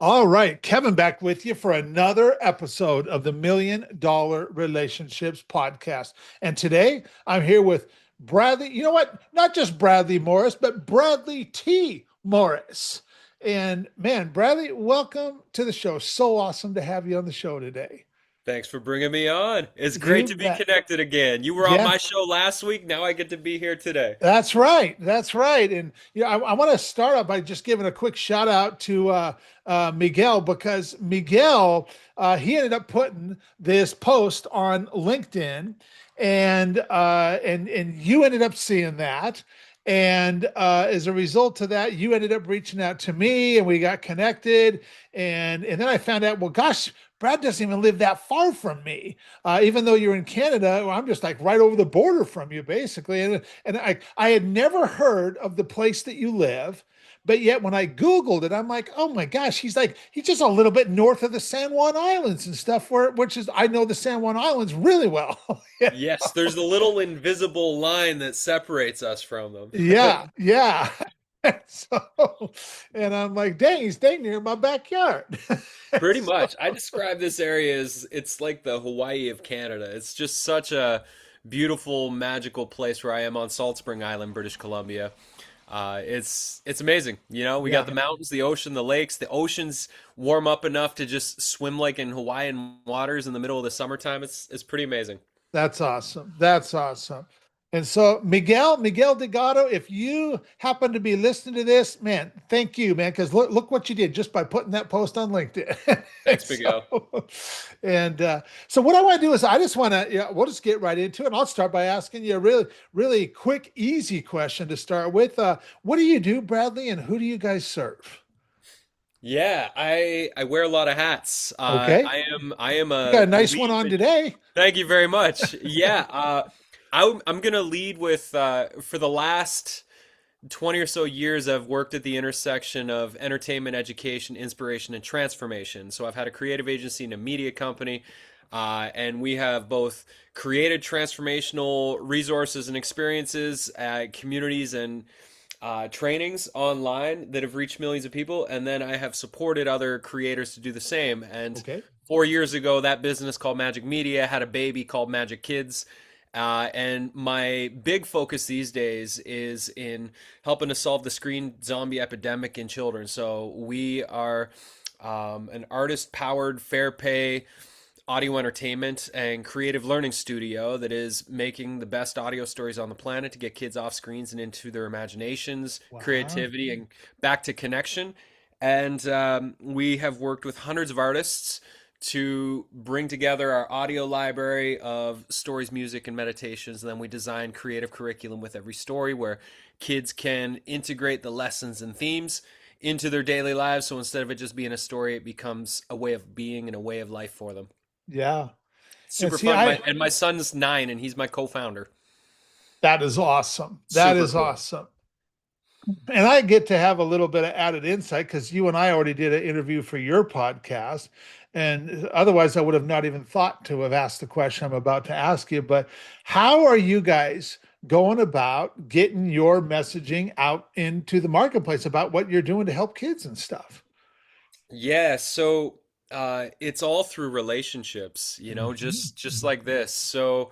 All right, Kevin back with you for another episode of the $1 Million Relationships Podcast. And today I'm here with Bradley. You know what? Not just Bradley Morris, but Bradley T. Morris. And man, Bradley, welcome to the show. So awesome to have you on the show today. Thanks for bringing me on. It's great You to be bet. connected again. You were on Yeah, my show last week. Now I get to be here today. that's right. That's right. And I want to start out by just giving a quick shout out to Miguel because Miguel he ended up putting this post on LinkedIn, and you ended up seeing that. And as a result of that, you ended up reaching out to me, and we got connected. And then I found out, well, gosh, Brad doesn't even live that far from me, even though you're in Canada. Well, I'm just like right over the border from you, basically. And I had never heard of the place that you live, but yet when I Googled it, I'm like, oh my gosh, he's just a little bit north of the San Juan Islands and stuff, which is I know the San Juan Islands really well. Yeah. Yes, there's a little invisible line that separates us from them. Yeah, yeah. So, and I'm like, dang, he's staying near my backyard. Pretty So, much. I describe this area as it's like the Hawaii of Canada. It's just such a beautiful, magical place where I am on Salt Spring Island, British Columbia. It's amazing. We got yeah. the mountains, the ocean, the lakes. The ocean's warm up enough to just swim like in Hawaiian waters in the middle of the summertime. It's pretty amazing. That's awesome. That's awesome. And so, Miguel Delgado, if you happen to be listening to this, man, thank you, man, because look what you did just by putting that post on LinkedIn. Thanks, Big Al. So, and what I want to do is I just want to, yeah, we'll just get right into it. And I'll start by asking you a really, really quick, easy question to start with. What do you do, Bradley, and who do you guys serve? Yeah, I wear a lot of hats. Okay, I am you got a a nice one lead. on today. Thank you very much. Yeah, I'm gonna lead with for the last 20 or so years, I've worked at the intersection of entertainment, education, inspiration, and transformation. So I've had a creative agency and a media company, and we have both created transformational resources and experiences, communities, and trainings online that have reached millions of people. And then I have supported other creators to do the same. And Okay. 4 years ago, that business called Magic Media had a baby called Magic Kids. And my big focus these days is in helping to solve the screen zombie epidemic in children. So we are an artist powered, fair pay audio entertainment and creative learning studio that is making the best audio stories on the planet to get kids off screens and into their imaginations, Wow. creativity, and back to connection. And we have worked with hundreds of artists to bring together our audio library of stories, music, and meditations. And then we design creative curriculum with every story where kids can integrate the lessons and themes into their daily lives. So instead of it just being a story, it becomes a way of being and a way of life for them. Yeah. And Super see, fun. My son's 9 and he's my co-founder. that is awesome. That Super is cool. awesome. And I get to have a little bit of added insight because you and I already did an interview for your podcast. And otherwise, I would have not even thought to have asked the question I'm about to ask you. But how are you guys going about getting your messaging out into the marketplace about what you're doing to help kids and stuff? Yeah, so it's all through relationships, Mhm. just like this. So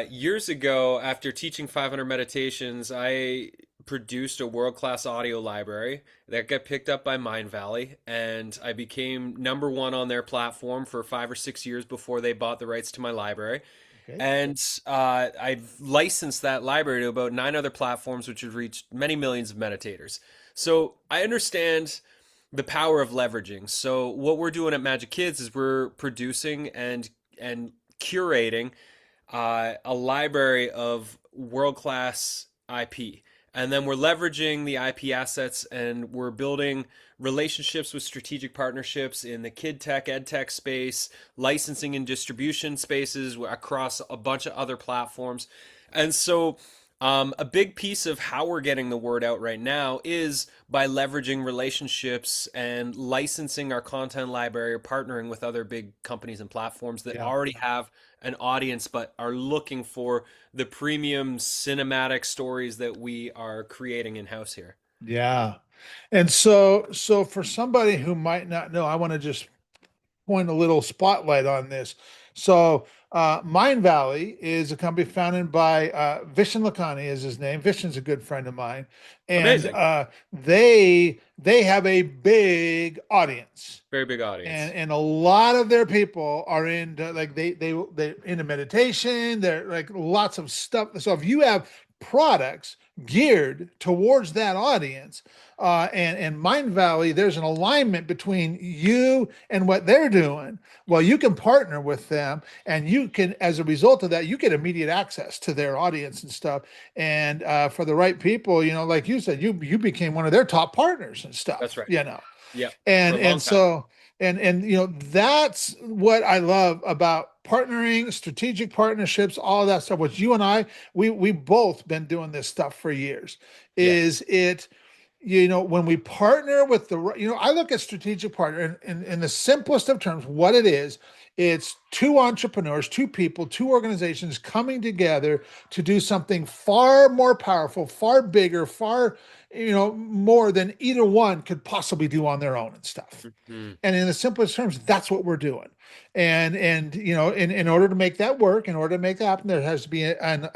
years ago, after teaching 500 meditations, I produced a world-class audio library that got picked up by Mind Valley, and I became number one on their platform for 5 or 6 years before they bought the rights to my library. Okay. And I've licensed that library to about 9 other platforms, which have reached many millions of meditators. So I understand the power of leveraging. So what we're doing at Magic Kids is we're producing and curating a library of world class IP. And then we're leveraging the IP assets and we're building relationships with strategic partnerships in the kid tech, ed tech space, licensing and distribution spaces across a bunch of other platforms. And so, a big piece of how we're getting the word out right now is by leveraging relationships and licensing our content library or partnering with other big companies and platforms that Yeah. already have an audience but are looking for the premium cinematic stories that we are creating in house here. Yeah. And so for somebody who might not know, I want to just point a little spotlight on this. So, Mind Valley is a company founded by Vishen Lakhani is his name. Vishen's a good friend of mine, and Amazing. they have a big audience, Very big audience. and a lot of their people are into like they're into meditation. They're like lots of stuff. So if you have products geared towards that audience, and Mind Valley, there's an alignment between you and what they're doing. Well, you can partner with them, and you can, as a result of that, you get immediate access to their audience and stuff. And for the right people, like you said, you became one of their top partners and That's stuff. right. Yeah, for And a long and time. so and that's what I love about partnering, strategic partnerships, all that stuff. Which you and I, we both been doing this stuff for years. Yeah. Is it, when we partner with I look at strategic partner in the simplest of terms, what it is, it's two entrepreneurs, two people, two organizations coming together to do something far more powerful, far bigger, far, more than either one could possibly do on their own and stuff. Hmm. And in the simplest terms, that's what we're doing. And in order to make that work, in order to make that happen, there has to be an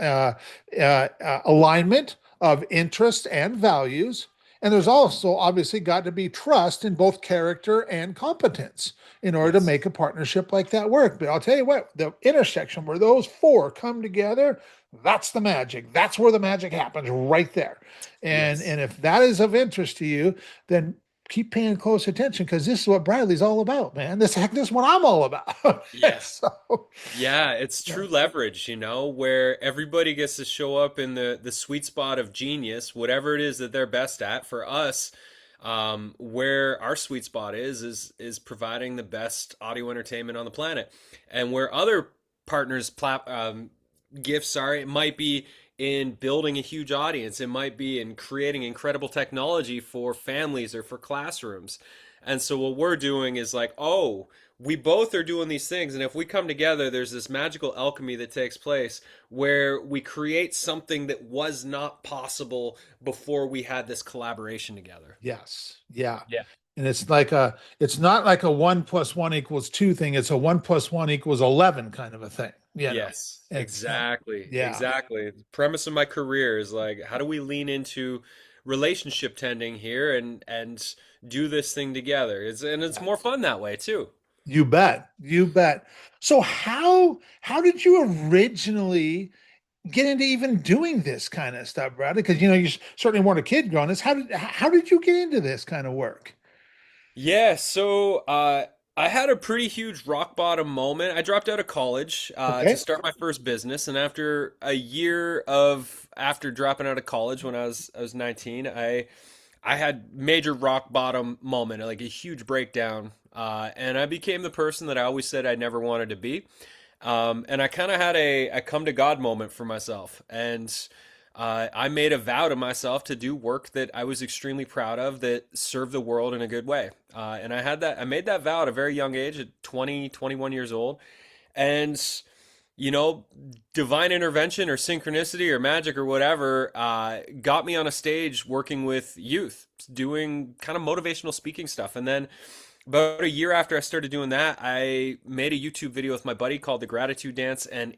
alignment of interest and values. And there's also obviously got to be trust in both character and competence in order to Yes. make a partnership like that work. But I'll tell you what, the intersection where those four come together, that's the magic. That's where the magic happens right there. And Yes. and if that is of interest to you, then keep paying close attention because this is what Bradley's all about, man. This is what I'm all about. Yeah. So, Yeah, it's yeah, true leverage, where everybody gets to show up in the sweet spot of genius, whatever it is that they're best at. For us, where our sweet spot is providing the best audio entertainment on the planet, and where other partners' gifts are, it might be in building a huge audience, it might be in creating incredible technology for families or for classrooms. And so what we're doing is like, oh, we both are doing these things, and if we come together, there's this magical alchemy that takes place where we create something that was not possible before we had this collaboration together. yes, yeah. Yeah. And it's not like a 1 + 1 = 2 thing. It's a 1 + 1 = 11 kind of a thing. Yes, It's exactly. yeah, Exactly. The premise of my career is like, how do we lean into relationship tending here and do this thing together? It's yeah. more fun that way too. You bet. You bet. So how did you originally get into even doing this kind of stuff, Brad? Because you certainly weren't a kid growing this. How did you get into this kind of work? Yeah, so I had a pretty huge rock bottom moment. I dropped out of college to Okay. start my first business, and after a year of after dropping out of college when I was 19, I had major rock bottom moment, like a huge breakdown, and I became the person that I always said I never wanted to be. And I kind of had a come to God moment for myself, and I made a vow to myself to do work that I was extremely proud of that served the world in a good way. And I made that vow at a very young age, at 20, 21 years old. And, you know, divine intervention or synchronicity or magic or whatever got me on a stage working with youth, doing kind of motivational speaking stuff. And then about a year after I started doing that, I made a YouTube video with my buddy called The Gratitude Dance, and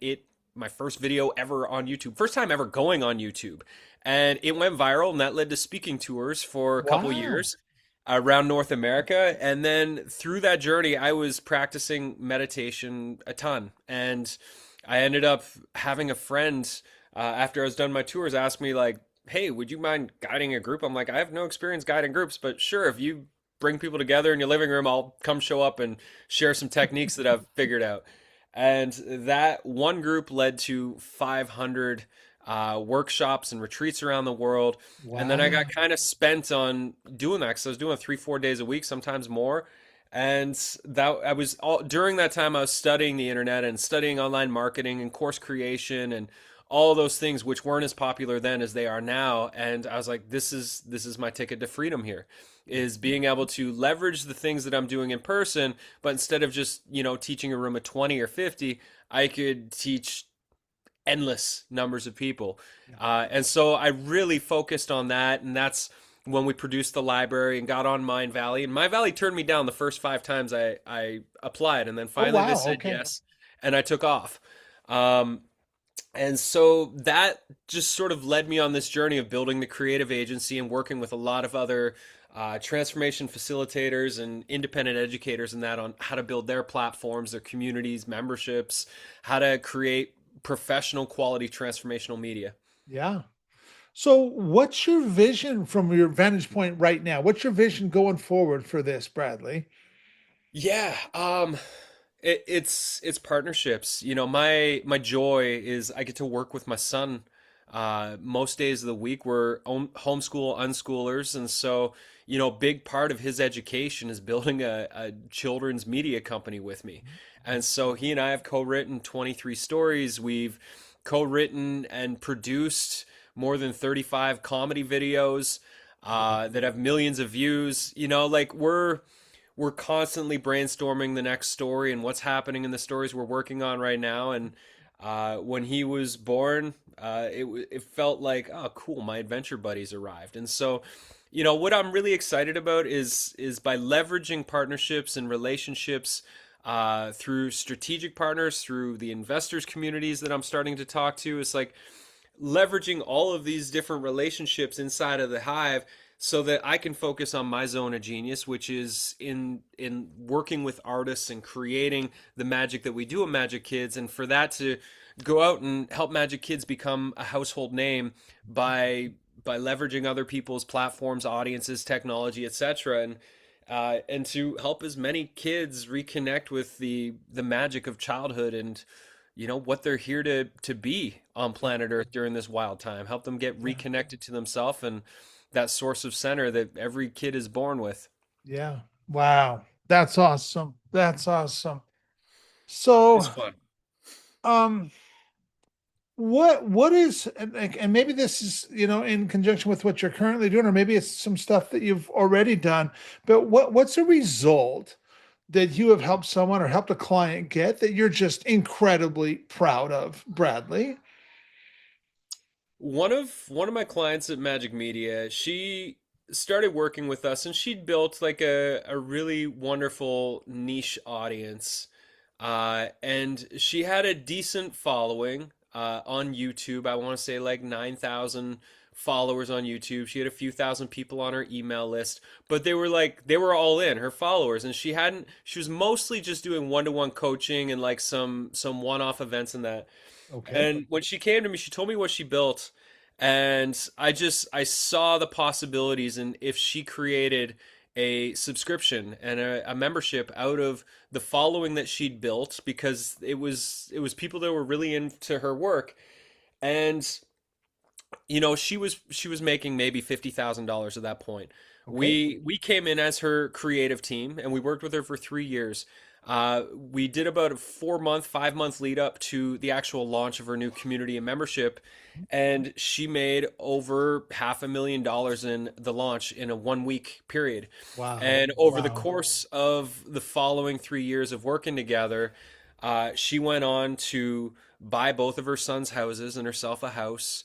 my first video ever on YouTube, first time ever going on YouTube, and it went viral, and that led to speaking tours for a couple Wow. years around North America. And then through that journey, I was practicing meditation a ton, and I ended up having a friend after I was done my tours ask me like, "Hey, would you mind guiding a group?" I'm like, "I have no experience guiding groups, but sure, if you bring people together in your living room, I'll come show up and share some techniques that I've figured out." And that one group led to 500 workshops and retreats around the world. And then I Wow. got kind of spent on doing that because I was doing 3, 4 days a week, sometimes more. And that I was all during that time I was studying the internet and studying online marketing and course creation and all those things which weren't as popular then as they are now. And I was like, this is my ticket to freedom here, is being able to leverage the things that I'm doing in person, but instead of just, teaching a room of 20 or 50, I could teach endless numbers of people. Yeah. And so I really focused on that. And that's when we produced the library and got on Mind Valley. And Mind Valley turned me down the first 5 times I applied, and then Oh, finally they wow. said Okay. yes, and I took off. Um, and so that just sort of led me on this journey of building the creative agency and working with a lot of other transformation facilitators and independent educators and that on how to build their platforms, their communities, memberships, how to create professional quality transformational media. Yeah. So, what's your vision from your vantage point right now? What's your vision going forward for this, Bradley? Yeah, it's partnerships. You know, my joy is I get to work with my son most days of the week. We're homeschool unschoolers, and so you know, big part of his education is building a children's media company with me. And so he and I have co-written 23 stories. We've co-written and produced more than 35 comedy videos that have millions of views. You know, like we're constantly brainstorming the next story and what's happening in the stories we're working on right now. And when he was born, it felt like, oh, cool, my adventure buddies arrived. And so, you know, what I'm really excited about is by leveraging partnerships and relationships through strategic partners, through the investors communities that I'm starting to talk to. It's like leveraging all of these different relationships inside of the hive so that I can focus on my zone of genius, which is in working with artists and creating the magic that we do at Magic Kids, and for that to go out and help Magic Kids become a household name by leveraging other people's platforms, audiences, technology, etc., and to help as many kids reconnect with the magic of childhood and you know what they're here to be on planet Earth during this wild time. Help them get Yeah. reconnected to themselves and that source of center that every kid is born with. Yeah. Wow. That's awesome. That's awesome. So, It's fun. um, what is and maybe this is in conjunction with what you're currently doing, or maybe it's some stuff that you've already done, but what's a result that you have helped someone or helped a client get that you're just incredibly proud of, Bradley? One of my clients at Magic Media, she started working with us and she'd built like a really wonderful niche audience. And she had a decent following on YouTube. I want to say like 9,000 followers on YouTube. She had a few thousand people on her email list, but they were all in her followers, and she was mostly just doing one-to-one coaching and like some one-off events and that. Okay. And when she came to me, she told me what she built, and I saw the possibilities, and if she created a subscription and a membership out of the following that she'd built, because it was people that were really into her work, and you know she was making maybe $50,000 at that point. Okay. We came in as her creative team and we worked with her for 3 years. We did about a 4 month, 5 month lead up to the actual launch of her new community and membership, and she made over $500,000 in the launch in a 1 week period. Wow. And over the Wow. course of the following 3 years of working together, she went on to buy both of her sons' houses and herself a house.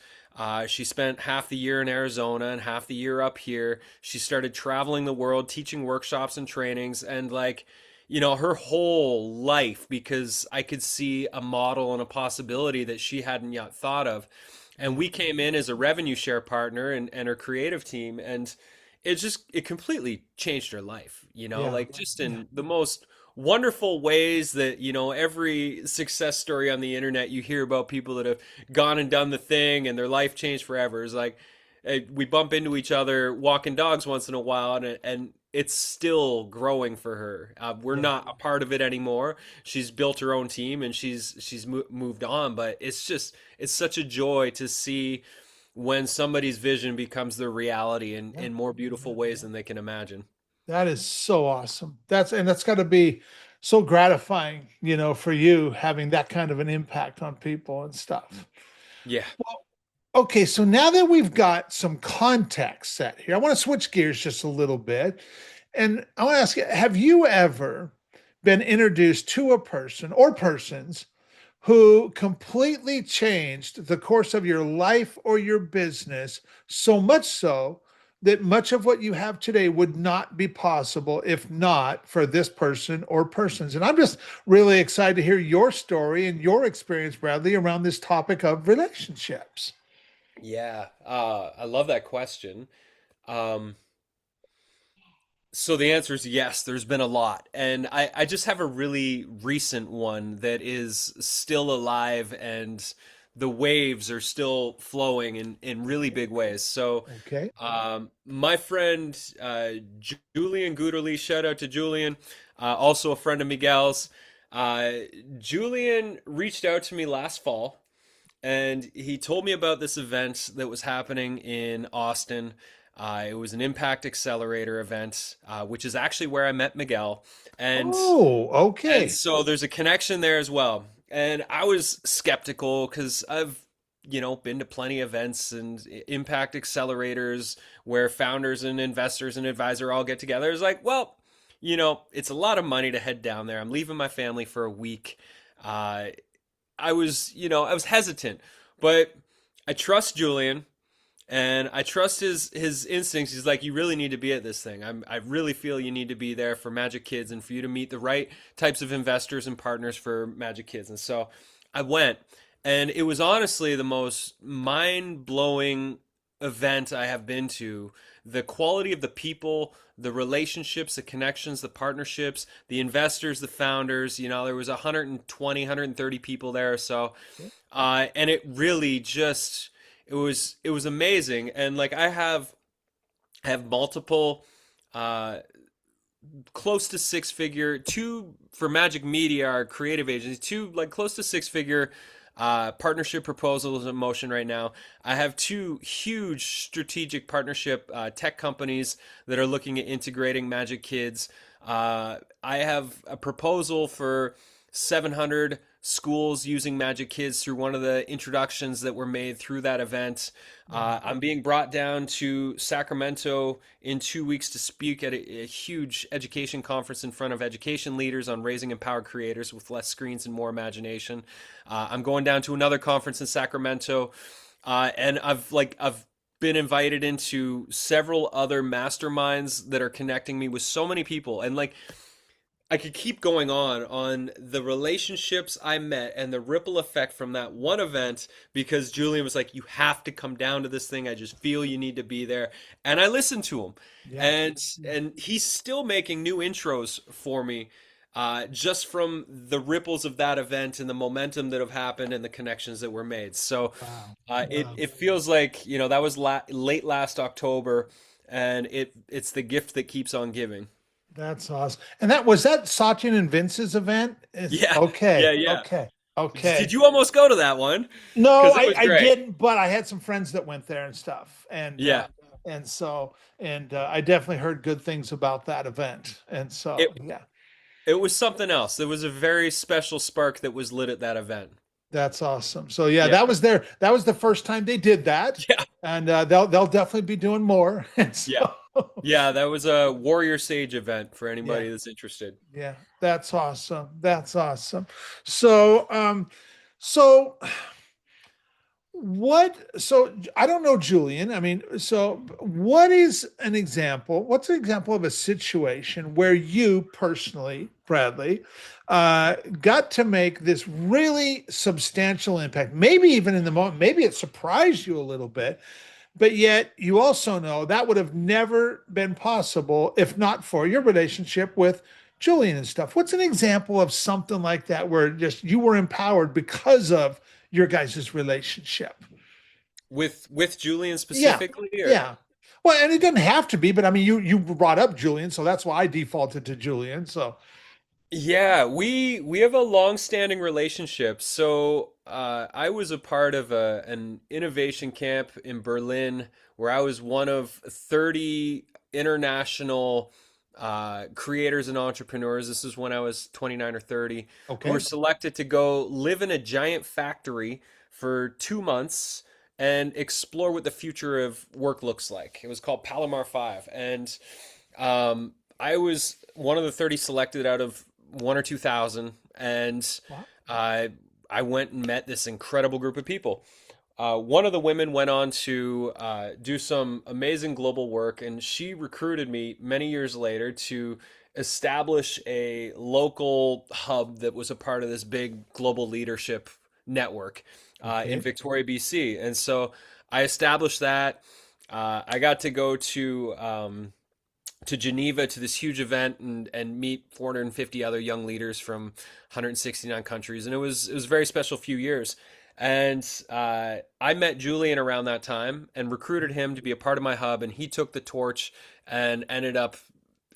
She spent half the year in Arizona and half the year up here. She started traveling the world, teaching workshops and trainings, and like, you know, her whole life, because I could see a model and a possibility that she hadn't yet thought of. And we came in as a revenue share partner and her creative team, and it completely changed her life, you know, Yeah. like just Yeah. in the most wonderful ways that, you know, every success story on the internet you hear about people that have gone and done the thing and their life changed forever. It's like we bump into each other walking dogs once in a while, and it's still growing for her. We're Yeah. not a part of it anymore. She's built her own team and she's moved on, but it's such a joy to see when somebody's vision becomes their reality Yeah. in more beautiful ways than they can imagine. That is so awesome. That's got to be so gratifying, for you having that kind of an impact on people and stuff. Yeah. Well, okay, so now that we've got some context set here, I want to switch gears just a little bit. And I want to ask you, have you ever been introduced to a person or persons who completely changed the course of your life or your business, so much so that much of what you have today would not be possible if not for this person or persons. And I'm just really excited to hear your story and your experience, Bradley, around this topic of relationships. Yeah, I love that question. Um, so the answer is yes, there's been a lot. And I just have a really recent one that is still alive and the waves are still flowing in really big ways. So Okay. my friend Julian Guderly, shout out to Julian, also a friend of Miguel's. Uh, Julian reached out to me last fall and he told me about this event that was happening in Austin. It was an impact accelerator event, which is actually where I met Miguel, and Oh, and okay. so there's a connection there as well. And I was skeptical because I've been to plenty of events and impact accelerators where founders and investors and advisor all get together. It's like, well, it's a lot of money to head down there. I'm leaving my family for a week. Uh, I was hesitant, but I trust Julian and I trust his instincts. He's like, you really need to be at this thing. I really feel you need to be there for Magic Kids and for you to meet the right types of investors and partners for Magic Kids. And so I went, and it was honestly the most mind-blowing event I have been to. The quality of the people, the relationships, the connections, the partnerships, the investors, the founders, there was 120, 130 people there or so. And it really just it was amazing. And like I have multiple uh close to six figure, two for Magic Media, our creative agency, two like close to six figure partnership proposals in motion right now. I have two huge strategic partnership tech companies that are looking at integrating Magic Kids. I have a proposal for 700 schools using Magic Kids through one of the introductions that were made through that event. I'm being brought down to Sacramento in 2 weeks to speak at a huge education conference in front of education leaders on raising empowered creators with less screens and more imagination. I'm going down to another conference in Sacramento, and I've been invited into several other masterminds that are connecting me with so many people, and like I could keep going on the relationships I met and the ripple effect from that one event because Julian was like, "You have to come down to this thing. I just feel you need to be there." And I listened to him, Yeah. and he's still making new intros for me, just from the ripples of that event and the momentum that have happened and the connections that were made. So, Wow. it Wow. it feels like that was late last October, and it's the gift that keeps on giving. That's awesome. And that was that Satyan and Vince's event? Is Yeah, yeah, okay. yeah. Okay. Did Okay. you almost go to that one? No, Because it I was I great. didn't, but I had some friends that went there and stuff. Yeah, And so I definitely heard good things about that event. And it so yeah, it was something else. There was a very special spark that was lit at that event. that's awesome. So yeah, Yeah, that was the first time they did that. yeah, And they'll definitely be doing more. And yeah, so yeah. That was a Warrior Sage event for yeah. anybody that's interested. Yeah, that's awesome. That's awesome. So, so so I don't know, Julian. I mean, so what is an example? What's an example of a situation where you personally, Bradley, got to make this really substantial impact? Maybe even in the moment, maybe it surprised you a little bit, but yet you also know that would have never been possible if not for your relationship with Julian and stuff. What's an example of something like that where just you were empowered because of your guys' relationship? With Julian Yeah. specifically, or Yeah. Well, and it doesn't have to be, but I mean you brought up Julian, so that's why I defaulted to Julian. So yeah, we have a long-standing relationship. So I was a part of an innovation camp in Berlin where I was one of 30 international creators and entrepreneurs. This is when I was 29 or 30, who were okay. selected to go live in a giant factory for 2 months and explore what the future of work looks like. It was called Palomar 5. And I was one of the 30 selected out of one or 2,000. And Wow. I went and met this incredible group of people. One of the women went on to do some amazing global work, and she recruited me many years later to establish a local hub that was a part of this big global leadership network in Okay. Victoria, BC. And so I established that. I got to go to Geneva to this huge event and meet 450 other young leaders from 169 countries, and it was a very special few years. And I met Julian around that time and recruited him to be a part of my hub, and he took the torch and ended up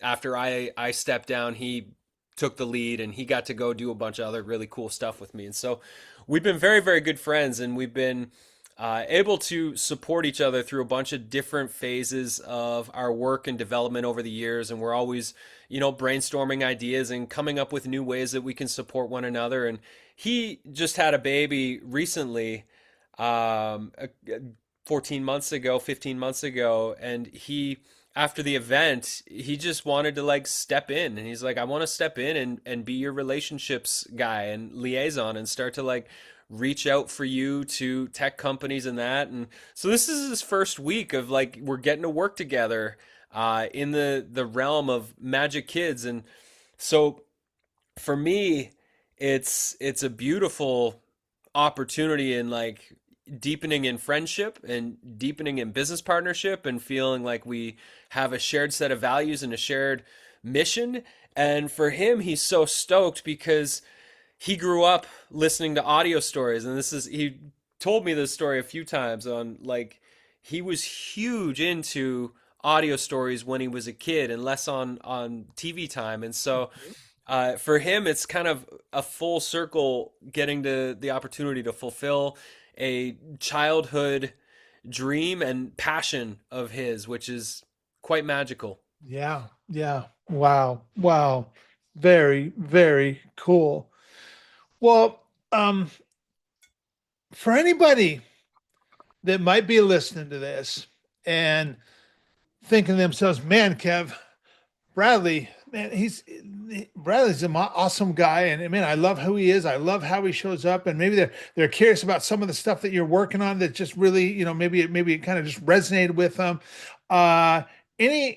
after I stepped down, he took the lead and he got to go do a bunch of other really cool stuff with me. And so we've been very, very good friends, and we've been able to support each other through a bunch of different phases of our work and development over the years. And we're always, brainstorming ideas and coming up with new ways that we can support one another. And he just had a baby recently, 14 months ago, 15 months ago. And after the event, he just wanted to like step in, and he's like, I want to step in and be your relationships guy and liaison and start to like reach out for you to tech companies and that. And so this is his first week of like we're getting to work together in the realm of Magic Kids. And so for me, it's a beautiful opportunity in like deepening in friendship and deepening in business partnership and feeling like we have a shared set of values and a shared mission. And for him, he's so stoked because he grew up listening to audio stories, and he told me this story a few times on like he was huge into audio stories when he was a kid and less on TV time. And so for him, it's kind of a full circle getting to the opportunity to fulfill a childhood dream and passion of his, which is quite magical. Yeah. Yeah. Wow. Wow. Very, very cool. Well, for anybody that might be listening to this and thinking to themselves, man, Kev, Bradley, man, Bradley's an awesome guy, and man, I love who he is. I love how he shows up, and maybe they're curious about some of the stuff that you're working on that just really, maybe it kind of just resonated with them. Uh, any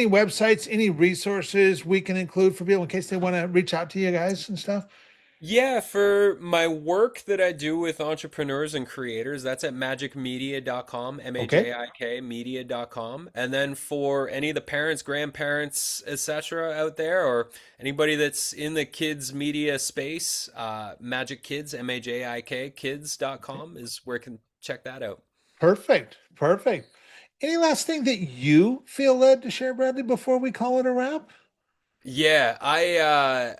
websites, any resources we can include for people in case they want to reach out to you guys and stuff? Yeah, for my work that I do with entrepreneurs and creators, that's at magicmedia.com, Okay, MAJIK media.com. And then for any of the parents, grandparents, etc. out there, or anybody that's in the kids media space, Magic Kids, MAJIK kids.com is where you can check that out. perfect, perfect. Any last thing that you feel led to share, Bradley, before we call it a wrap? Yeah, I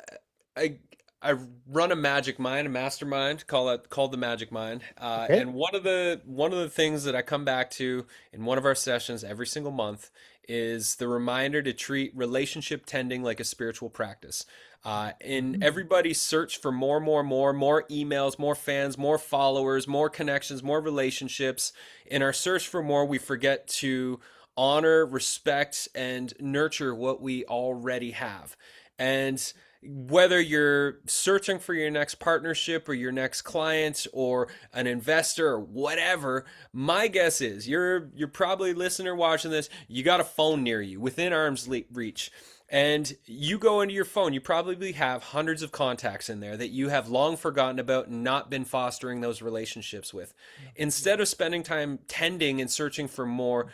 I run a magic mind, a mastermind, called the Magic Mind. Okay. And one of the things that I come back to in one of our sessions every single month is the reminder to treat relationship tending like a spiritual practice. In Mhm. everybody's search for more emails, more fans, more followers, more connections, more relationships. In our search for more, we forget to honor, respect, and nurture what we already have. And whether you're searching for your next partnership or your next client or an investor or whatever, my guess is you're probably listening or watching this, you got a phone near you within arm's reach. And you go into your phone, you probably have hundreds of contacts in there that you have long forgotten about and not been fostering those relationships with. Instead of spending time tending and searching for more,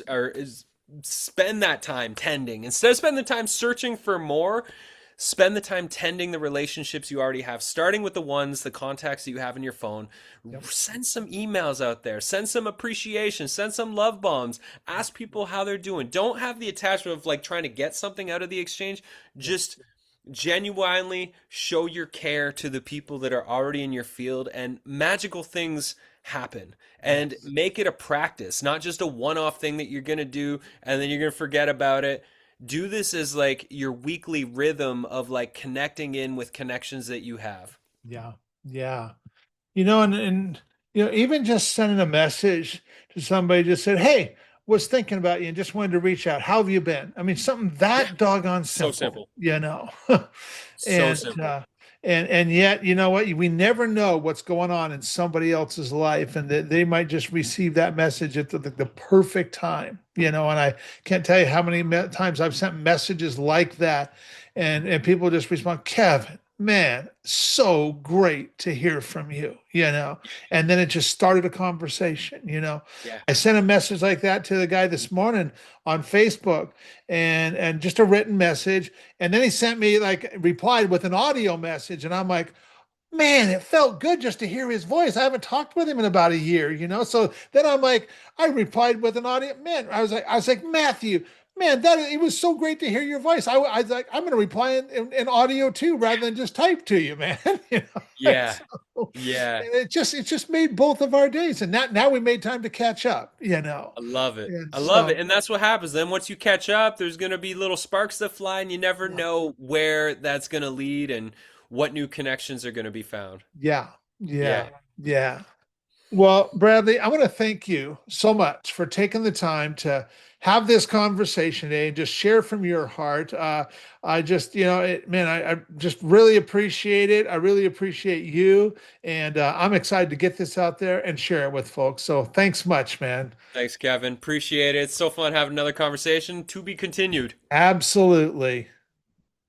or spend that time tending. Instead of spending the time searching for more, spend the time tending the relationships you already have, starting with the contacts that you have in your phone. Yep. Send some emails out there, send some appreciation, send some love bombs, ask people how they're doing. Don't have the attachment of like trying to get something out of the exchange. Yep. Just genuinely show your care to the people that are already in your field, and magical things happen. And Yes. make it a practice, not just a one-off thing that you're going to do and then you're going to forget about it. Do this as like your weekly rhythm of like connecting in with connections that you have. Yeah. Yeah. And even just sending a message to somebody just said, "Hey, was thinking about you and just wanted to reach out. How have you been?" I mean, something Yeah, that doggone so simple, simple. you know. So And simple. And yet, you know what? We never know what's going on in somebody else's life, and that they might just receive that message at the perfect time. And I can't tell you how many times I've sent messages like that, and people just respond, Kevin, man, so great to hear from you. And then it just started a conversation. Yeah. I sent a message like that to the guy this morning on Facebook, and just a written message, and then he sent me, like, replied with an audio message, and I'm like, man, it felt good just to hear his voice. I haven't talked with him in about a year. So then I'm like, I replied with an audio. Man, I was like, Matthew, man, that it was so great to hear your voice. I was like, I'm going to reply in audio too, rather than just type to you, man. Yeah. So Yeah. it just made both of our days, and now we made time to catch up. I love it. And I love it. so And that's what happens. Then once you catch up, there's going to be little sparks that fly, and you never yeah, know where that's going to lead and what new connections are going to be found. yeah, Yeah. yeah, yeah. Well, Bradley, I want to thank you so much for taking the time to have this conversation today and just share from your heart. I just, man, I just really appreciate it. I really appreciate you. And I'm excited to get this out there and share it with folks. So thanks much, man. Thanks, Kevin. Appreciate it. It's so fun having another conversation. To be continued. Absolutely.